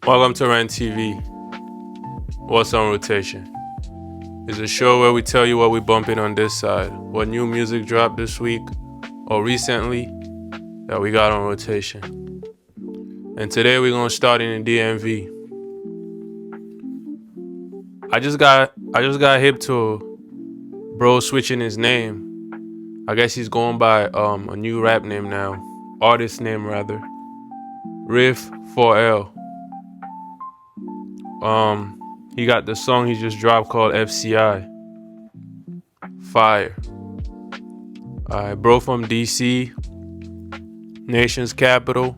Welcome to Rent TV. What's on rotation? It's a show where we tell you what we bumping on this side, what new music dropped this week or recently that we got on rotation. And today we're gonna start in the DMV. I just got hip to bro switching his name. I guess he's going by a new rap name now, artist name rather. Riff 4L. He got the song he just dropped called FCI. Fire. Alright, bro from DC, nation's capital.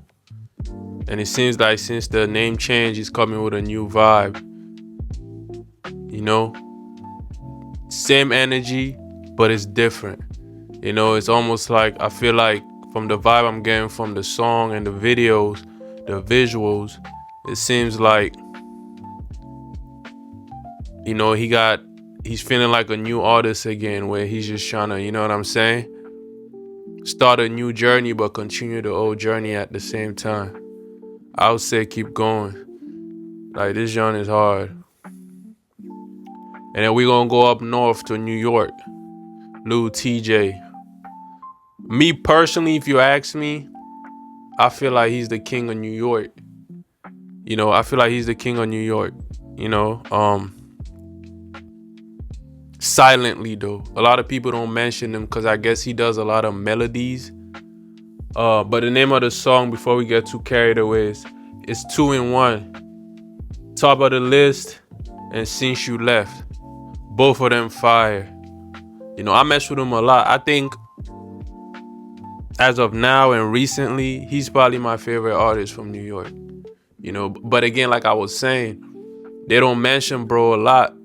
And it seems like since the name change, he's coming with a new vibe. You know? Same energy, but it's different. You know, it's almost like, I feel like from the vibe I'm getting from the song and the videos, the visuals, it seems like, you know, he's feeling like a new artist again, where he's just trying to, you know what I'm saying? Start a new journey, but continue the old journey at the same time. I would say keep going. Like, this genre is hard. And then we're gonna go up north to New York. Lil Tjay. Me personally, if you ask me, I feel like he's the king of New York. You know, I feel like he's the king of New York. You know, silently though. A lot of people don't mention him because I guess he does a lot of melodies. But the name of the song, before we get too carried away, is 2 in 1. Top of the list and Since You Left. Both of them fire. You know, I mess with him a lot. I think as of now and recently, he's probably my favorite artist from New York. You know, but again, like I was saying, they don't mention bro a lot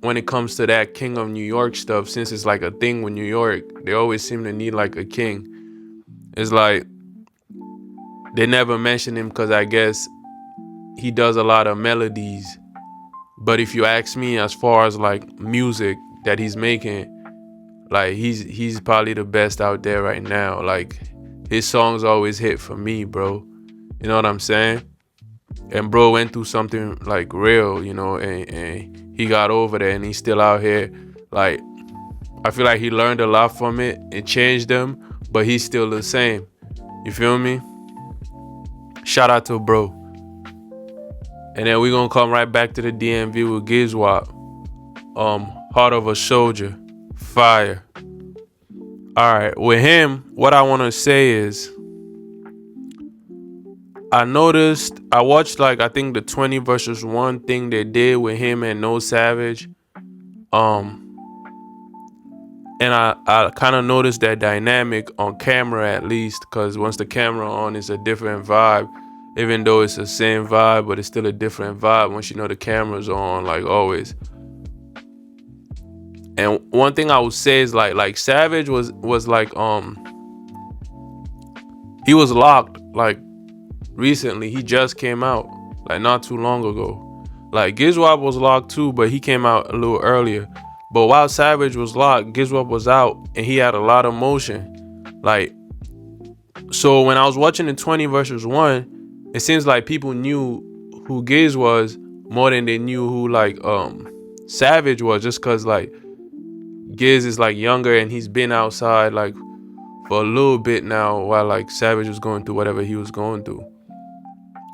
when it comes to that king of New York stuff, since it's like a thing with New York. They always seem to need like a king. It's like they never mention him because I guess he does a lot of melodies. But if you ask me, as far as like music that he's making, like he's probably the best out there right now. Like, his songs always hit for me, bro. You know what I'm saying? And bro went through something like real, you know, and he got over there and he's still out here. Like, I feel like he learned a lot from it. It changed him, but he's still the same. You feel me? Shout out to bro. And then we're gonna come right back to the DMV with Gizwop. Heart of a Soldier. Fire. Alright, with him, what I wanna say is, I watched like, I think the 20 versus 1 thing they did with him and No Savage. And I kind of noticed that dynamic on camera, at least, because once the camera on, it's a different vibe. Even though it's the same vibe, but it's still a different vibe once you know the camera's on, like always. And one thing I would say is like Savage was like he was locked like recently. He just came out like not too long ago. Like, Gizwop was locked too, but he came out a little earlier. But while Savage was locked, Gizwop was out and he had a lot of motion. Like, so when I was watching the 20 versus 1, it seems like people knew who Giz was more than they knew who like Savage was, just cause like Giz is like younger and he's been outside like for a little bit now, while like Savage was going through whatever he was going through.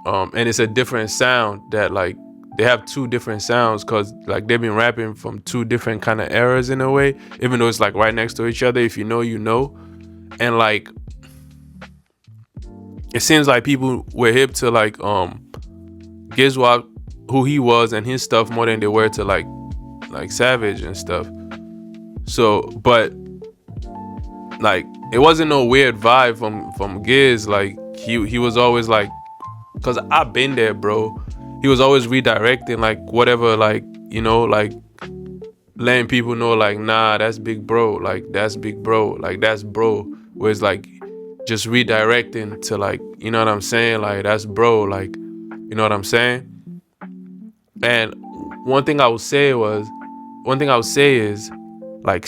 And it's a different sound that like they have two different sounds, cause like they've been rapping from two different kind of eras in a way, even though it's like right next to each other. If you know, you know. And like, it seems like people were hip to like Gizwop, who he was and his stuff, more than they were to like Savage and stuff. So, but like, it wasn't no weird vibe from Giz. Like, he was always like, cause I've been there, bro. He was always redirecting like whatever, like, you know, like letting people know like, nah, that's big bro, like that's big bro, like that's bro. Where it's like just redirecting to like, you know what I'm saying? Like, that's bro, like, you know what I'm saying? And one thing I would say is like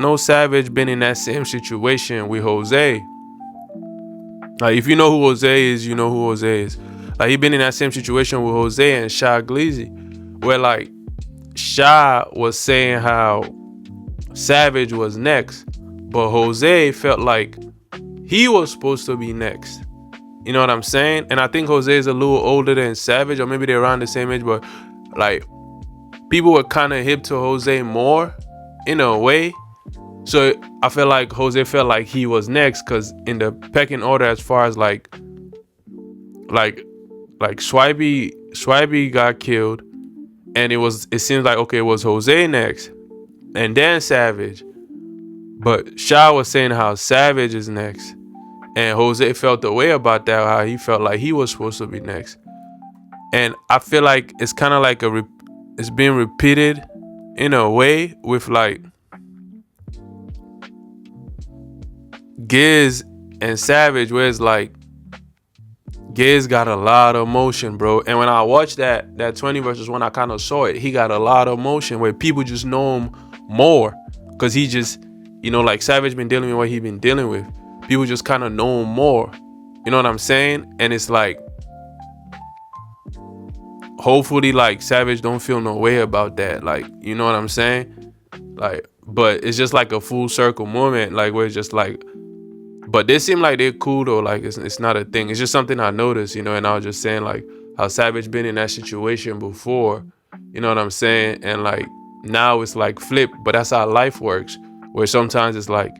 No Savage been in that same situation with Jose. Like, if you know who Jose is, you know who Jose is. Like he been in that same situation with Jose and Shy Glizzy, where like Shy was saying how Savage was next, but Jose felt like he was supposed to be next. You know what I'm saying? And I think Jose is a little older than Savage, or maybe they're around the same age, but like people were kind of hip to Jose more in a way. So I feel like Jose felt like he was next, because in the pecking order, as far as like Swipey got killed, and it seems like, okay, it was Jose next and then Savage, but Shy was saying how Savage is next, and Jose felt the way about that, how he felt like he was supposed to be next. And I feel like it's kind of like it's being repeated in a way with like Giz and Savage, where it's like Giz got a lot of emotion, bro. And when I watched that 20 versus 1, I kind of saw it. He got a lot of emotion where people just know him more, because he just, you know, like Savage been dealing with what he been dealing with. People just kind of know him more. You know what I'm saying? And it's like, hopefully like Savage don't feel no way about that. Like, you know what I'm saying? Like, but it's just like a full circle moment, like where it's just like, but they seem like they're cool though. Like it's not a thing. It's just something I noticed, you know. And I was just saying like how Savage been in that situation before, you know what I'm saying? And like now it's like flip, but that's how life works. Where sometimes it's like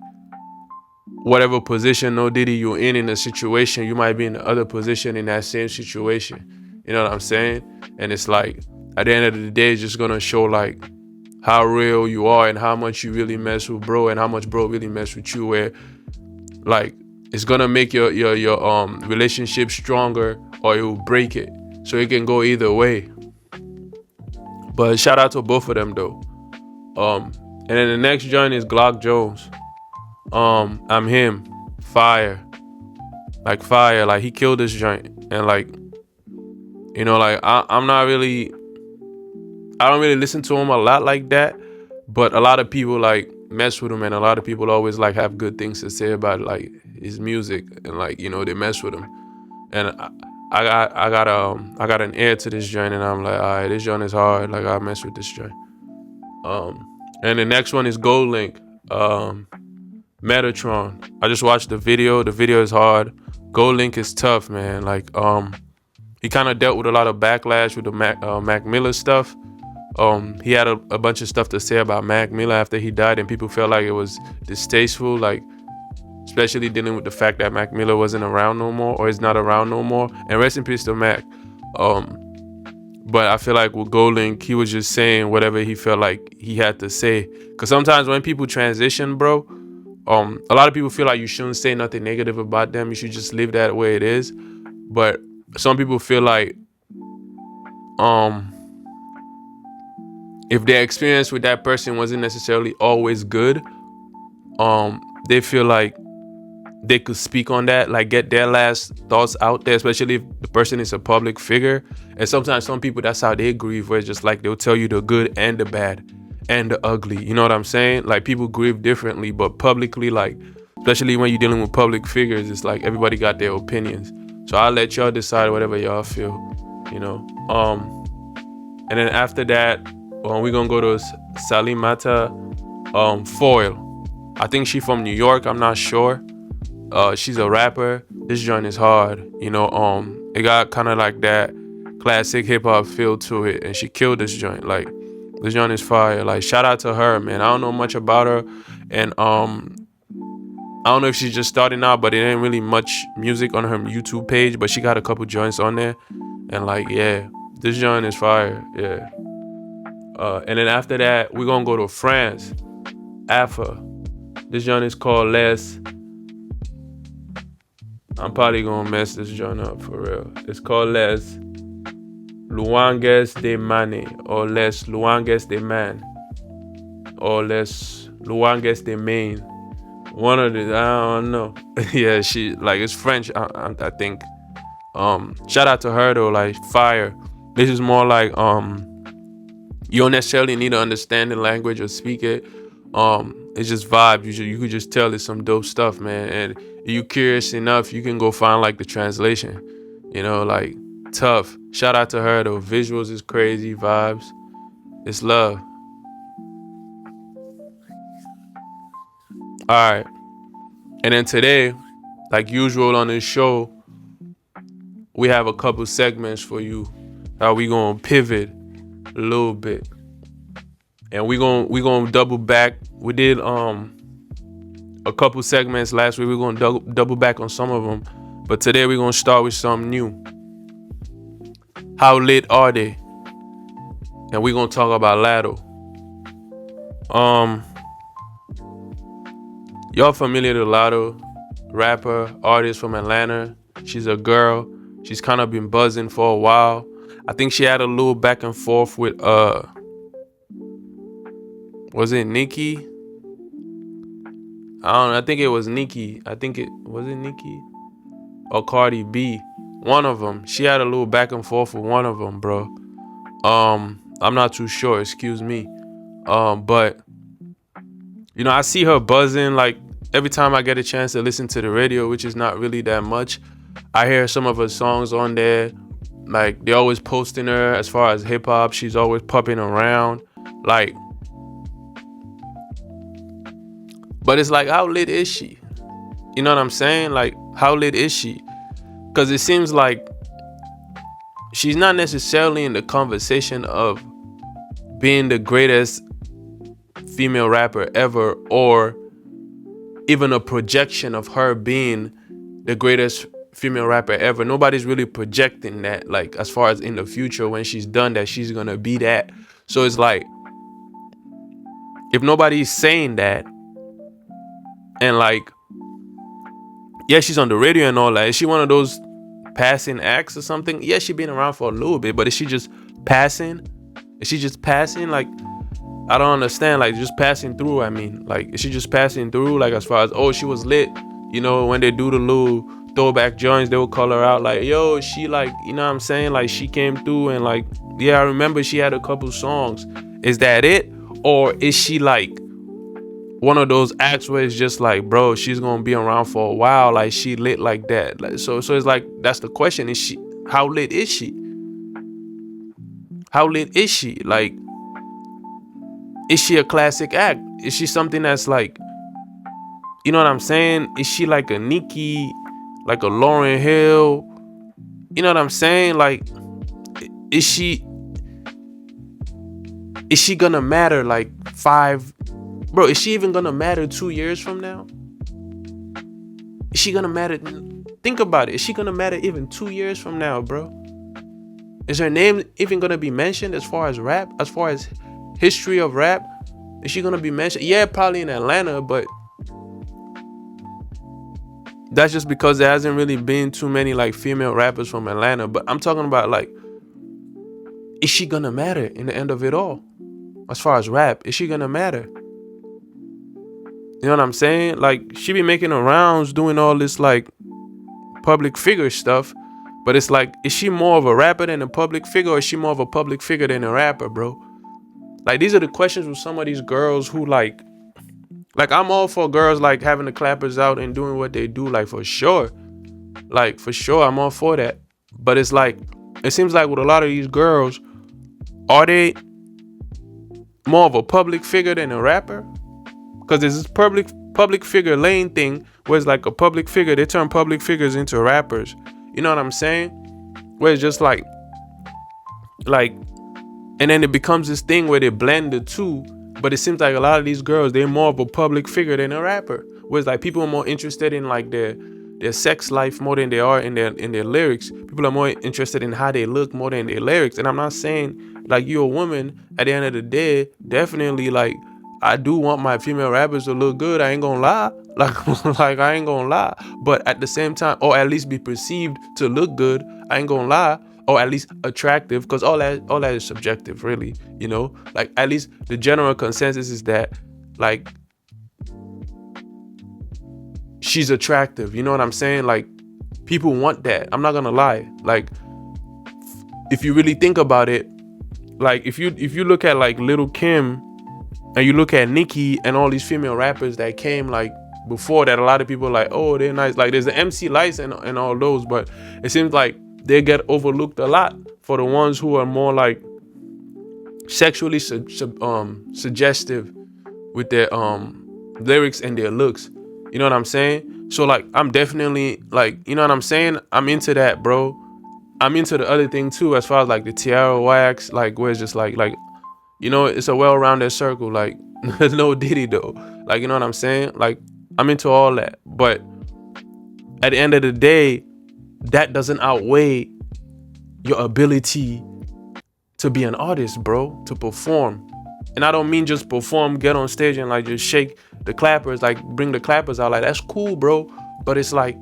whatever position no Diddy you're in a situation, you might be in the other position in that same situation. You know what I'm saying? And it's like at the end of the day, it's just gonna show like how real you are and how much you really mess with bro and how much bro really mess with you. Where like it's gonna make your relationship stronger, or it will break it. So it can go either way. But shout out to both of them though. And then the next joint is Glock Jones. I'm him. Fire. Like he killed this joint. And like, you know, like I don't really listen to him a lot like that, but a lot of people like mess with him, and a lot of people always like have good things to say about like his music, and like, you know, they mess with him. And I got an ear to this joint, and I'm like, all right, this joint is hard. Like I mess with this joint. And the next one is Goldlink, Metatron. I just watched the video. The video is hard. Goldlink is tough, man. Like he kind of dealt with a lot of backlash with the Mac Miller stuff. He had a bunch of stuff to say about Mac Miller after he died, and people felt like it was distasteful, like especially dealing with the fact that Mac Miller wasn't around no more, or is not around no more. And rest in peace to Mac. But I feel like with Goldlink, he was just saying whatever he felt like he had to say. Because sometimes when people transition, bro, a lot of people feel like you shouldn't say nothing negative about them. You should just leave that way it is. But some people feel like if their experience with that person wasn't necessarily always good, they feel like they could speak on that, like get their last thoughts out there, especially if the person is a public figure. And sometimes some people, that's how they grieve, where it's just like they'll tell you the good and the bad and the ugly. You know what I'm saying? Like people grieve differently, but publicly, like especially when you're dealing with public figures, it's like everybody got their opinions. So I'll let y'all decide whatever y'all feel, you know. And then after that, we're gonna go to SALIMATA, Foil. I think she from New York, I'm not sure. She's a rapper. This joint is hard, you know. It got kind of like that classic hip hop feel to it, and she killed this joint. Like this joint is fire. Like shout out to her, man. I don't know much about her, and I don't know if she's just starting out, but it ain't really much music on her YouTube page. But she got a couple joints on there, and like yeah, this joint is fire. Yeah. And then after that, we're gonna go to France, AFFA. This joint is called Les. I'm probably gonna mess this joint up for real. It's called Les Louanges de Manne, or Les Louanges de Man, or Les Louanges de Maine. One of the, I don't know. Yeah, she like it's French. I think. Shout out to her though. Like fire. This is more like you don't necessarily need to understand the language or speak it. It's just vibe. You could just tell it's some dope stuff, man. And if you curious enough, you can go find like the translation. You know, like Tough. Shout out to her though. Visuals is crazy. Vibes. It's love. Alright. And then today, like usual on this show, we have a couple segments for you. How we gonna pivot a little bit. And we gonna double back. We did a couple segments last week. We're gonna double back on some of them. But today we're gonna start with something new. How lit are they? And we're gonna talk about Latto. Y'all familiar with Latto, rapper, artist from Atlanta. She's a girl. She's kind of been buzzing for a while. I think she had a little back and forth with was it Nicki? I don't know. I think it was Nicki. Was it Nicki or Cardi B? One of them. She had a little back and forth with one of them, bro. I'm not too sure. Excuse me. But you know, I see her buzzing like every time I get a chance to listen to the radio, which is not really that much. I hear some of her songs on there. Like they're always posting her as far as hip hop. She's always popping around. Like, but it's like, how lit is she? You know what I'm saying? Like, how lit is she? Because it seems like she's not necessarily in the conversation of being the greatest female rapper ever, or even a projection of her being the greatest female rapper ever. Nobody's really projecting that, like, as far as in the future when she's done that, she's gonna be that. So it's like, if nobody's saying that, and like, yeah, she's on the radio and all that, is she one of those passing acts or something? Yeah, she been around for a little bit, but is she just passing? Is she just passing? Like, I don't understand. Like, just passing through. I mean, like, is she just passing through? Like, as far as, oh, she was lit. You know, when they do the little throwback joints, they will call her out like, yo, she like, you know what I'm saying? Like, she came through and like, yeah, I remember she had a couple songs. Is that it? Or is she like one of those acts where it's just like, bro, she's gonna be around for a while, like she lit like that? Like, so it's like, that's the question. Is she, how lit is she? How lit is she? Like, is she a classic act? Is she something that's like, you know what I'm saying? Is she like a Nicki, like a Lauryn Hill? You know what I'm saying? Like, is she gonna matter like bro, is she even gonna matter 2 years from now? Is she gonna matter? Think about it. Is she gonna matter even 2 years from now, bro? Is her name even gonna be mentioned as far as rap? As far as history of rap? Is she gonna be mentioned? Yeah, probably in Atlanta, but that's just because there hasn't really been too many like female rappers from Atlanta. But I'm talking about like, is she gonna matter in the end of it all? As far as rap, is she gonna matter? You know what I'm saying? Like, she be making her rounds doing all this like public figure stuff, but it's like, is she more of a rapper than a public figure, or is she more of a public figure than a rapper, bro? Like, these are the questions with some of these girls who like I'm all for girls like having the clappers out and doing what they do, like for sure. Like, for sure, I'm all for that. But it's like, it seems like with a lot of these girls, are they more of a public figure than a rapper? Because there's this public figure lane thing where it's like a public figure, they turn public figures into rappers. You know what I'm saying? Where it's just like, and then it becomes this thing where they blend the two. But it seems like a lot of these girls, they're more of a public figure than a rapper. Whereas like people are more interested in like their sex life more than they are in their lyrics. People are more interested in how they look more than their lyrics. And I'm not saying like, you're a woman, at the end of the day, definitely like, I do want my female rappers to look good. I ain't gonna lie. Like I ain't gonna lie. But at the same time, or at least be perceived to look good, I ain't gonna lie. Or at least attractive, because all that is subjective, really. You know, like at least the general consensus is that like she's attractive. You know what I'm saying? Like, people want that. I'm not gonna lie. Like, if you really think about it, like if you look at like Lil Kim and you look at Nicki and all these female rappers that came like before that, a lot of people are like, oh, they're nice. Like, there's the MC Lights and all those, but it seems like they get overlooked a lot for the ones who are more like sexually suggestive with their lyrics and their looks. You know what I'm saying? So like I'm definitely like, you know what I'm saying? I'm into that, bro. I'm into the other thing too, as far as like the tiara wax, like where it's just like you know, it's a well-rounded circle. Like there's no Diddy though. Like, you know what I'm saying? Like I'm into all that. But at the end of the day, that doesn't outweigh your ability to be an artist, bro, to perform. And I don't mean just perform, get on stage and like just shake the clappers, like bring the clappers out. Like that's cool, bro. But it's like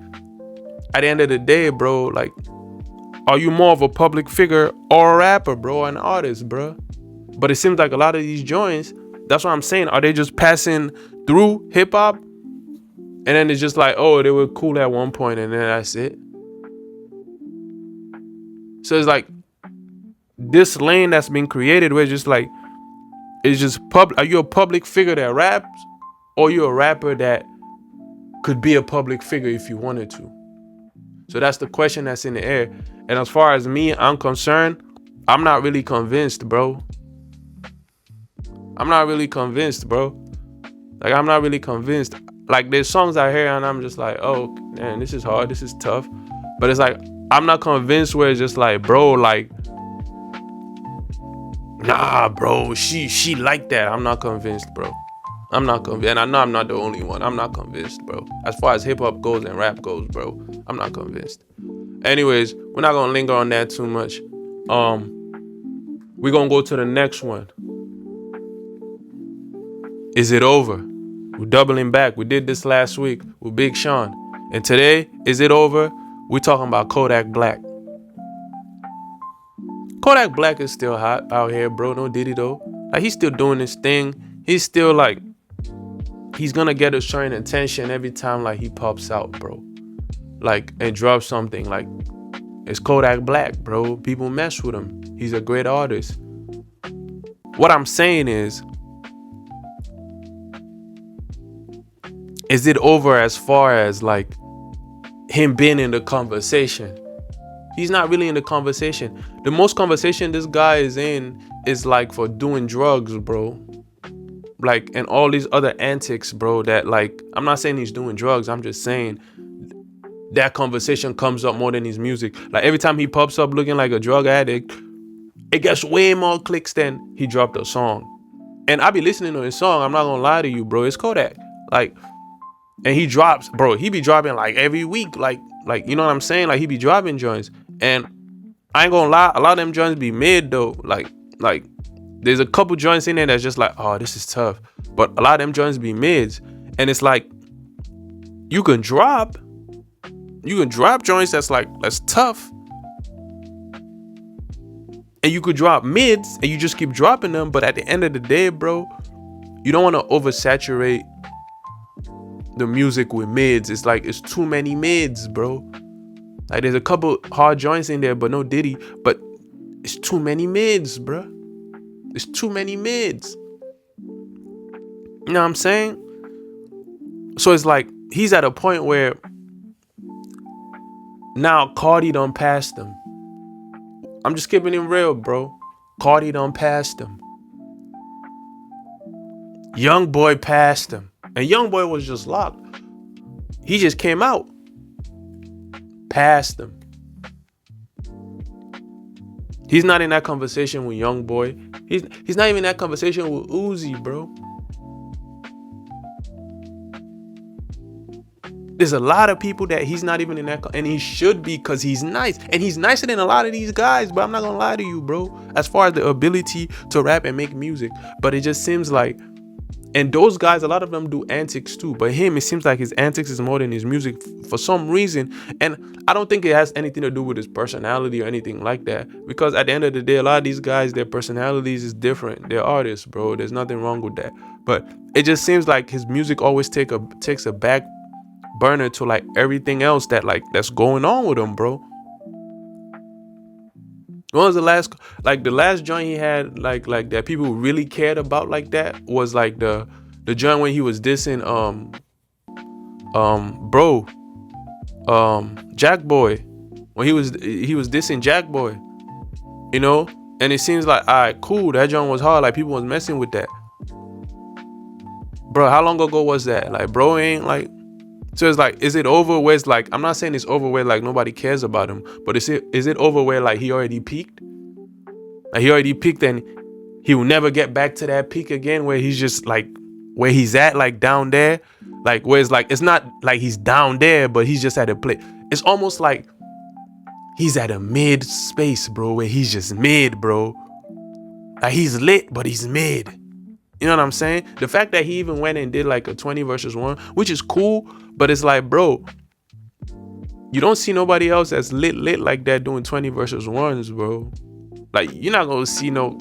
at the end of the day, bro, like, are you more of a public figure or a rapper, bro, or an artist, bro? But it seems like a lot of these joints, that's what I'm saying. Are they just passing through hip hop? And then it's just like, oh, they were cool at one point and then that's it. So it's like this lane that's been created where it's just like, it's just are you a public figure that raps, or you a rapper that could be a public figure if you wanted to? So that's the question that's in the air. And as far as me, I'm concerned, I'm not really convinced, bro. I'm not really convinced, bro. Like, I'm not really convinced. Like, there's songs I hear and I'm just like, oh, man, this is hard. This is tough. But it's like, I'm not convinced where it's just like, bro, like, nah, bro, she like that. I'm not convinced, bro. I'm not convinced. And I know I'm not the only one. I'm not convinced, bro. As far as hip hop goes and rap goes, bro, I'm not convinced. Anyways, we're not gonna linger on that too much. We're gonna go to the next one. Is it over? We're doubling back. We did this last week with Big Sean. And today, is it over? We're talking about Kodak Black. Kodak Black is still hot out here, bro. No Diddy though. Like, he's still doing his thing. He's still like, he's gonna get a certain attention every time like he pops out, bro. Like, and drops something. Like, it's Kodak Black, bro. People mess with him. He's a great artist. What I'm saying is it over as far as like him being in the conversation? He's not really in the conversation. The most conversation this guy is in is like for doing drugs, bro. Like, and all these other antics, bro, that like, I'm not saying he's doing drugs. I'm just saying that conversation comes up more than his music. Like, every time he pops up looking like a drug addict, it gets way more clicks than he dropped a song. And I be listening to his song. I'm not gonna lie to you, bro. It's Kodak. Like, and he drops, bro. He be dropping like every week. Like, you know what I'm saying? Like, he be dropping joints. And I ain't gonna lie, a lot of them joints be mid though. Like there's a couple joints in there that's just like, oh, this is tough. But a lot of them joints be mids. And it's like, you can drop joints that's like, that's tough. And you could drop mids and you just keep dropping them. But at the end of the day, bro, you don't want to oversaturate the music with mids. It's like, it's too many mids, bro. Like, there's a couple hard joints in there, but no Diddy. But it's too many mids, bro. It's too many mids. You know what I'm saying? So it's like, he's at a point where now Cardi done passed him. I'm just keeping it real, bro. Cardi done passed him. Young Boy passed him. And Young Boy was just locked. He just came out. Passed him. He's not in that conversation with Young Boy. He's not even in that conversation with Uzi, bro. There's a lot of people that he's not even in that, and he should be, because he's nice. And he's nicer than a lot of these guys, but I'm not gonna lie to you, bro. As far as the ability to rap and make music. But it just seems like, and those guys, a lot of them do antics too. But him, it seems like his antics is more than his music for some reason. And I don't think it has anything to do with his personality or anything like that. Because at the end of the day, a lot of these guys, their personalities is different. They're artists, bro. There's nothing wrong with that. But it just seems like his music always takes a back burner to like everything else that like that's going on with him, bro. When was the last joint he had like that people really cared about like that was like the joint when he was dissing Jack Boy. when he was dissing Jack Boy, you know. And it seems like, all right, cool, that joint was hard, like people was messing with that. Bro, how long ago was that? Like, bro ain't like, so it's like, is it over where it's like, I'm not saying it's over where like nobody cares about him, but is it over where like he already peaked? Like he already peaked and he will never get back to that peak again where he's just like, where he's at, like down there, like where it's like, it's not like he's down there, but he's just at a place. It's almost like he's at a mid space, bro, where he's just mid, bro. Like he's lit, but he's mid. You know what I'm saying? The fact that he even went and did like a 20 versus 1, which is cool, but it's like, bro, you don't see nobody else that's lit like that doing 20 versus 1s, bro. Like, you're not gonna see no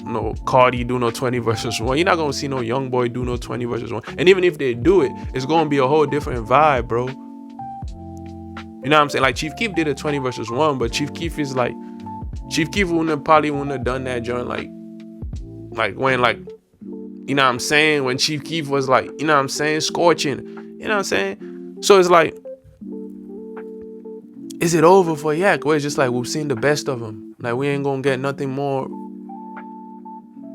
Cardi do no 20 versus 1. You're not gonna see no young boy do no 20 versus 1. And even if they do it, it's gonna be a whole different vibe, bro. You know what I'm saying? Like Chief Keef did a 20 versus 1, but Chief Keef is like, Chief Keef probably wouldn't have done that joint like when like, you know what I'm saying? When Chief Keef was like, you know what I'm saying? Scorching. You know what I'm saying? So it's like, is it over for Yak? Where it's just like, we've seen the best of him. Like, we ain't gonna get nothing more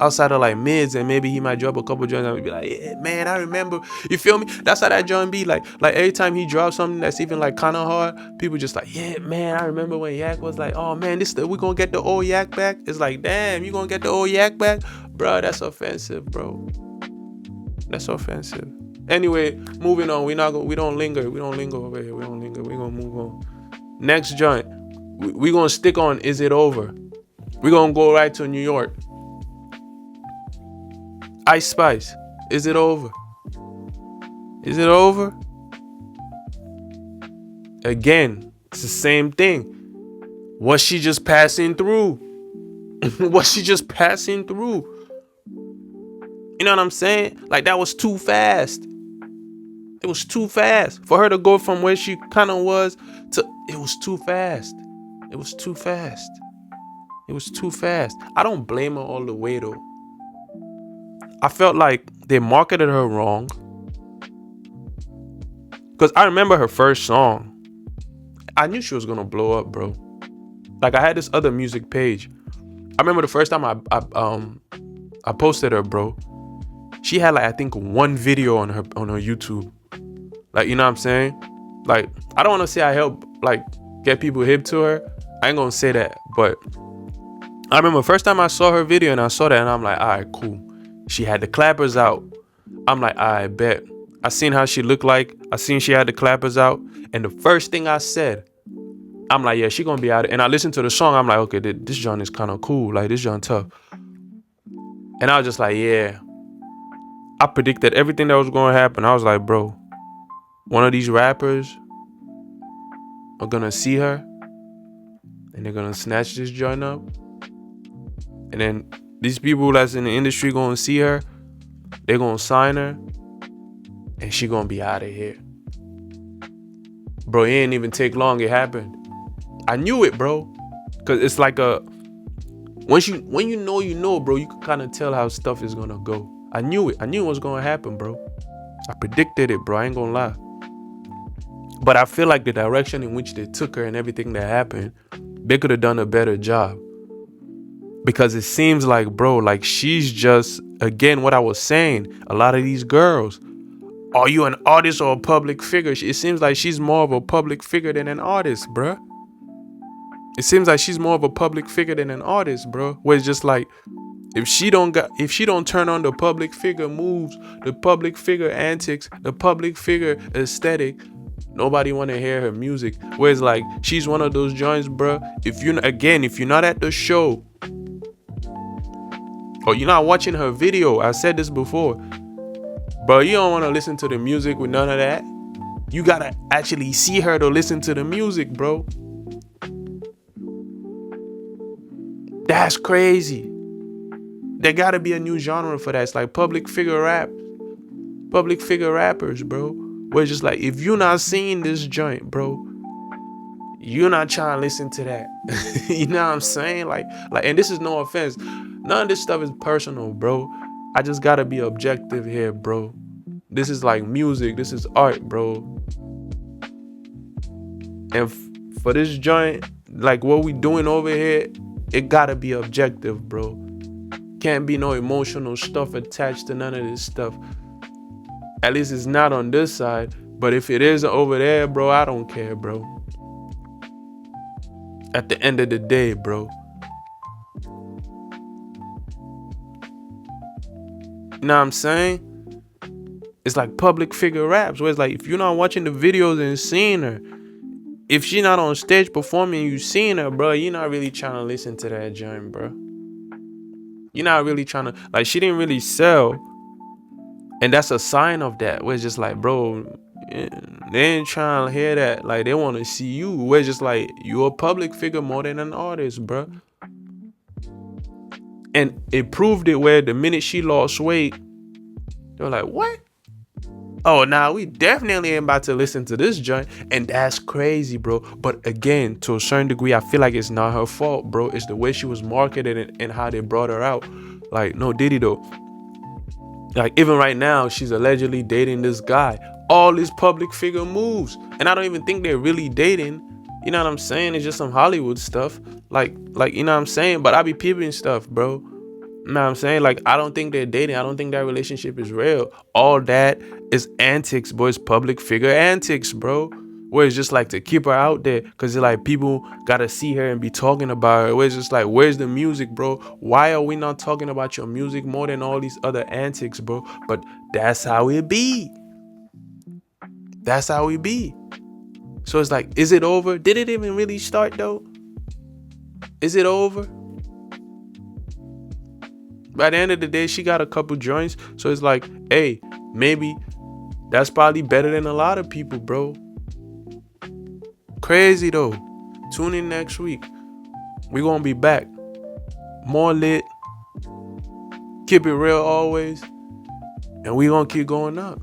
outside of like mids, and maybe he might drop a couple joints and be like, yeah, man, I remember. You feel me? That's how that joint be. Like every time he drops something that's even like kind of hard, people just like, yeah, man, I remember when Yak was like, oh man, we gonna get the old Yak back. It's like, damn, you gonna get the old Yak back? Bro, that's offensive, bro. That's offensive. Anyway, moving on. We don't linger. We don't linger over here. We don't linger. We gonna move on. Next joint. We gonna stick on Is It Over? We gonna go right to New York. Ice Spice. Is it over? Is it over? Again, it's the same thing. Was she just passing through? Was she just passing through? You know what I'm saying? Like, that was too fast. It was too fast for her to go from where she kind of was to, it was too fast. It was too fast. It was too fast. I don't blame her all the way though. I felt like they marketed her wrong. Because I remember her first song. I knew she was going to blow up, bro. Like, I had this other music page. I remember the first time I posted her, bro. She had like, I think, one video on her YouTube. Like, you know what I'm saying? Like, I don't want to say I help like get people hip to her. I ain't gonna say that. But I remember first time I saw her video and I saw that and I'm like, all right, cool. She had the clappers out. I'm like, I bet. I seen how she looked like. I seen she had the clappers out. And the first thing I said, I'm like, yeah, she gonna be out. And I listened to the song. I'm like, okay, this joint is kind of cool. Like, this joint tough. And I was just like, yeah. I predicted everything that was going to happen. I was like, bro, one of these rappers are going to see her and they're going to snatch this joint up. And then these people that's in the industry going to see her. They're going to sign her. And she going to be out of here. Bro, it didn't even take long. It happened. I knew it, bro. Because it's like when you know, bro, you can kind of tell how stuff is going to go. I knew it. I knew it was going to happen, bro. I predicted it, bro. I ain't going to lie. But I feel like the direction in which they took her and everything that happened, they could have done a better job. Because it seems like, bro, like she's just, again, what I was saying, a lot of these girls, are you an artist or a public figure? It seems like she's more of a public figure than an artist, bro. It seems like she's more of a public figure than an artist, bro. Where it's just like, if she don't turn on the public figure moves, the public figure antics, the public figure aesthetic, nobody want to hear her music. Whereas like, she's one of those joints, bro. If you're not at the show or you're not watching her video, I said this before, bro, you don't want to listen to the music with none of that. You gotta actually see her to listen to the music, bro. That's crazy. There gotta be a new genre for that. It's like public figure rap. Public figure rappers, bro. Where it's just like, if you're not seeing this joint, bro, you're not trying to listen to that. You know what I'm saying? Like, and this is no offense. None of this stuff is personal, bro. I just gotta be objective here, bro. This is like music. This is art, bro. And for this joint, like what we doing over here, it gotta be objective, bro. Can't be no emotional stuff attached to none of this stuff. At least it's not on this side. But if it is over there, bro, I don't care, bro. At the end of the day, bro. You know what I'm saying? It's like public figure raps, where it's like, if you're not watching the videos and seeing her, if she not on stage performing, you seeing her, bro, you're not really trying to listen to that joint, bro. You're not really trying to, like, she didn't really sell. And that's a sign of that, where it's just like, bro, they ain't trying to hear that. Like, they want to see you. Where it's just like, you're a public figure more than an artist, bro. And it proved it, where the minute she lost weight, they were like, what? Oh, nah, we definitely ain't about to listen to this joint. And that's crazy, bro. But again, to a certain degree, I feel like it's not her fault, bro. It's the way she was marketed and how they brought her out. Like, no diddy though. Like, even right now, she's allegedly dating this guy. All these public figure moves. And I don't even think they're really dating. You know what I'm saying? It's just some Hollywood stuff. Like, you know what I'm saying? But I be peeping stuff, bro. You know what I'm saying? Like, I don't think they're dating. I don't think that relationship is real. All that is antics, bro. It's public figure antics, bro. Where it's just like to keep her out there. Because it's like people got to see her and be talking about her. Where it's just like, where's the music, bro? Why are we not talking about your music more than all these other antics, bro? But that's how it be. That's how it be. So it's like, is it over? Did it even really start, though? Is it over? By the end of the day, she got a couple joints. So it's like, hey, maybe that's probably better than a lot of people, bro. Crazy, though. Tune in next week. We're going to be back. More lit. Keep it real always. And we going to keep going up.